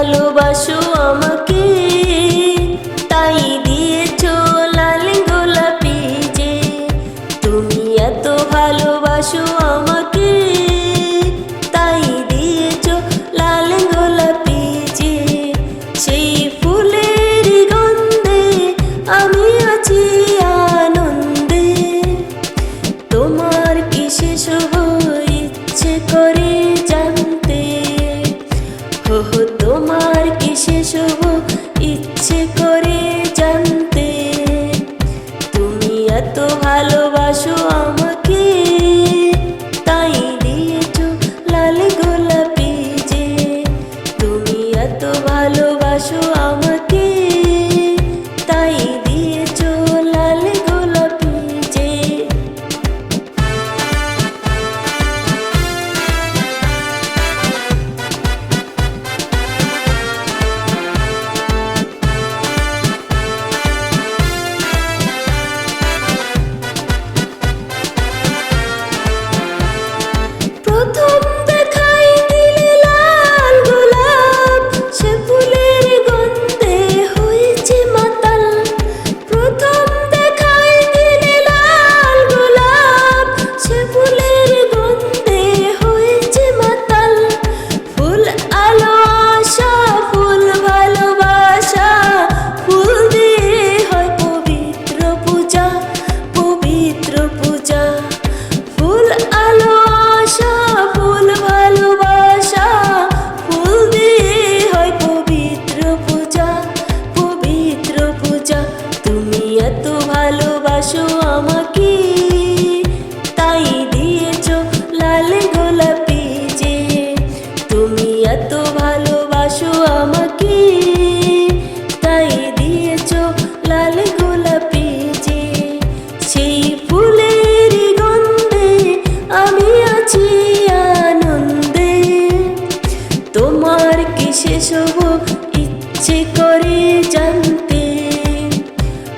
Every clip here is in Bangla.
ভালোবাসো আমাকে, তাই দিয়েছো লাল গোলাপি যে। তুমি এত ভালোবাসো আমাকে, তাই দিয়েছো লাল গোলাপি যে। সেই ফুলের গন্ধে আমি আছি আনন্দে। তোমার কি শেষ হব ইচ্ছে করে জানতে, হো হো তোমার কি শেষ হব ইচ্ছে করে জানতে। তুমি এত ভালোবাসো আমাকে, তাই দিয়েছো লাল গোলাপি যে। তুমি এত ভালোবাসো আমাকে, তাই দিয়েছো লাল গোলাপি যে। প্রথম দেখাই দিলে লাল গোলাপ, সে ফুলের গন্ধে হয়েছে মাতাল। প্রথম দেখাই দিলে লাল গোলাপ, সে ফুলের গন্ধে হয়েছে মাতাল। ফুল আলো আশা, ফুল ভালোবাসা, ফুল দিয়ে হয় পবিত্র পূজা, পবিত্র পূজা। ফুল আলো আশা, ফুল ভালোবাসা, ফুল দিয়ে হয় পবিত্র পূজা, পবিত্র পূজা। তুমি এত ভালোবাসো আমাকে, তাই দিয়েছো লাল গোলাপি যে। তুমি এত ভালোবাসো আমাকে, তাই দিয়েছো লাল গোলাপি যে। সেই ফুলের গন্ধে আমি আছি আনন্দে। তোমার কি শেষ হব ইচ্ছে করে জানতে,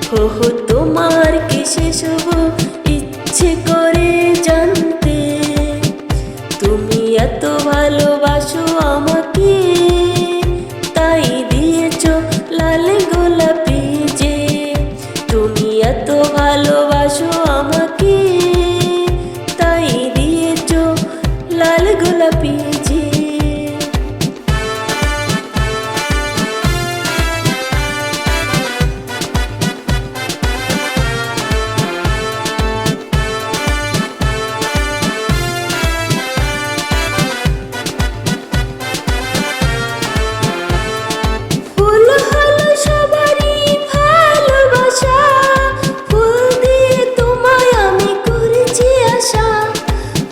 হো হো তোমার কি শেষ হব ইচ্ছে করে জানতে। তুমি এত ভালোবাসো আমাকে, তাই দিয়েছো লাল গোলাপি যে। তুমি এত ভালোবাসো আমাকে, তাই দিয়েছো লাল গোলাপি যে। ফুল হলো সবারই ভালোবাসা, ফুল দিয়ে তোমায় আমি করেছি আশা।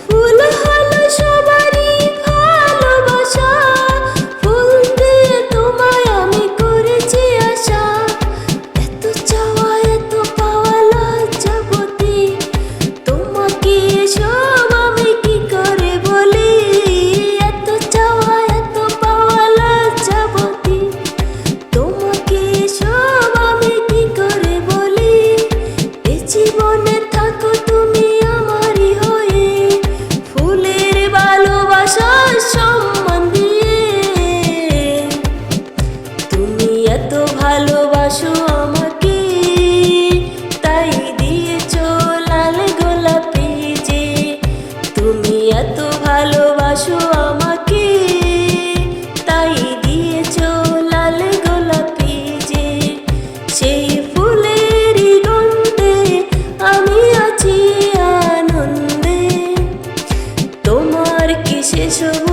ফুল হলো সবারই ভালোবাসা, ফুল দিয়ে তোমায় আমি করেছি আশা। এত চাওয়া এত পাওয়া লজ্জাবতী, তোমাকে সব আমি কি করে বলি। এত চাওয়া এত পাওয়া লজ্জাবতী, তোমাকে সব আমি কি করে বলি। এ জীবনে থাকো তুমি আমারই হয়ে, ফুলের ভালোবাসার সম্মান দিয়ে। তুমি এত ভালোবাসো আমাকে, তাই দিয়েছো লাল গোলাপি যে। তুমি এত ভালোবাসো আমাকে, তাই দিয়েছো লাল গোলাপি যে। সেই ফুলের গন্ধে আমি আছি আনন্দে। তোমার কি শেষ হব